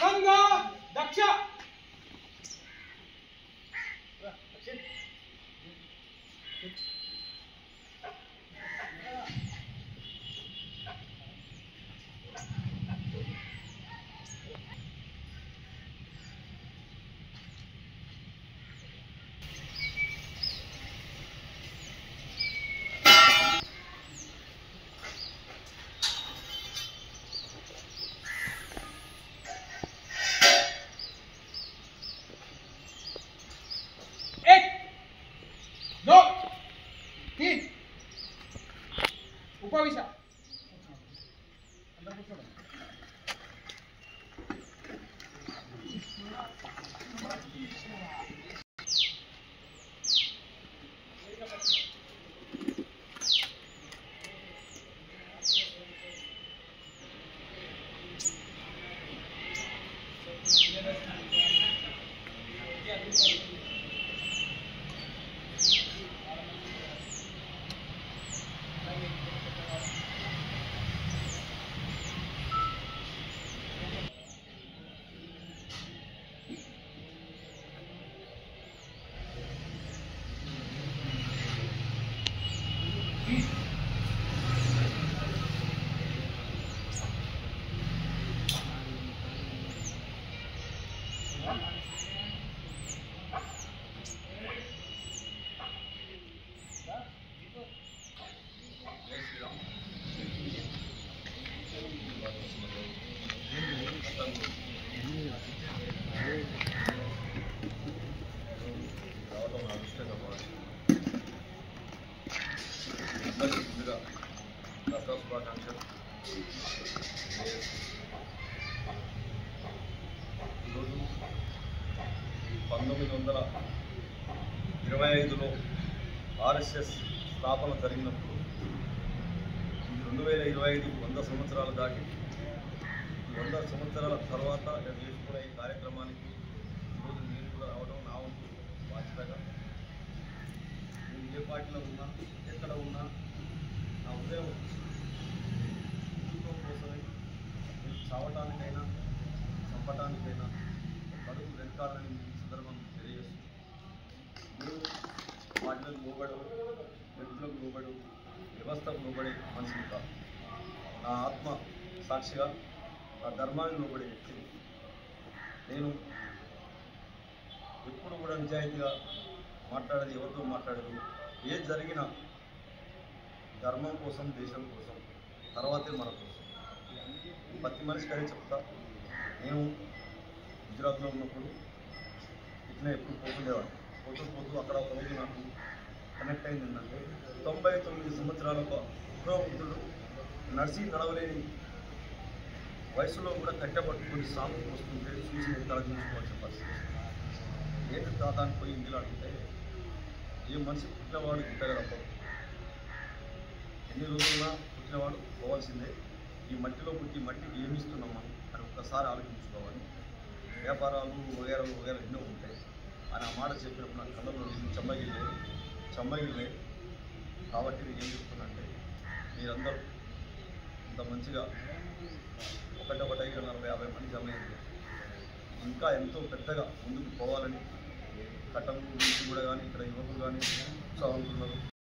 गंगा दक्ष उपविशा దసరా శుభాకాంక్షలు. ఈరోజు 1925లో ఆర్ఎస్ఎస్ స్థాపన జరిగినప్పుడు 2025 100 సంవత్సరాలు దాటి 100 సంవత్సరాల తర్వాత చేసుకునే ఈ కార్యక్రమానికి ఈరోజు నేను కూడా రావడం నా వంతు బాధ్యతగా. నేను ఏ పార్టీలో ఉన్నా ఎక్కడ ఉన్నా నా ఉదయం కుటుంబం కోసమే చావటానికైనా చంపటానికైనా కడుపు వెనకాలని ఈ సందర్భం తెలియజేస్తుంది. మీరు పార్టీలకు లోబడు, వ్యక్తులకు లోబడు, వ్యవస్థకు లోబడే మనిషిని కాదు. నా ఆత్మ సాక్షిగా నా ధర్మాన్ని లోబడే వ్యక్తిని. నేను ఎప్పుడు కూడా నిజాయితీగా మాట్లాడేది, ఎవరితో మాట్లాడేది, ఏది జరిగినా ధర్మం కోసం, దేశం కోసం, తర్వాతే మన కోసం. ప్రతి మనిషికి అదే చెప్తా. నేను గుజరాత్లో ఉన్నప్పుడు ఇట్లా ఎప్పుడు పోతుండేవాడు. పోతూ అక్కడ ఒక రోజు నాకు కనెక్ట్ అయింది ఏంటంటే 99 సంవత్సరాల పురోవృద్ధుడు నడవలేని వయసులో కూడా కట్టబట్టుకుని సాగుకు వస్తుంటే చూసి తలదించుకోవాల్సిన పరిస్థితి. ఏంటి తాతాన్ని పోయి ఇందులో అడిగితే ఏ మనిషి పుట్టినవాడు ఇంతగా తప్పదు, ఎన్ని రోజులున్నా పుట్టినవాడు పోవాల్సిందే, ఈ మట్టిలో పుట్టి మట్టికి ఏమిస్తున్నామా అని ఒక్కసారి ఆలోచించుకోవాలి. వ్యాపారాలు వగేరాలు ఎన్నో ఉంటాయి అని ఆ మాట చెప్పినప్పుడు నా కళ్ళలో చెమ్మగిల్లే. కాబట్టి నేను ఏం చెప్తున్నా అంటే మీరందరూ ఇంత మంచిగా 150 మంది జమ అయింది. ఇంకా ఎంతో పెద్దగా ముందుకు పోవాలని కట్టం గురించి కూడా కానీ ఇక్కడ యువకులు కానీ ఉత్సాహంగా ఉన్నారు.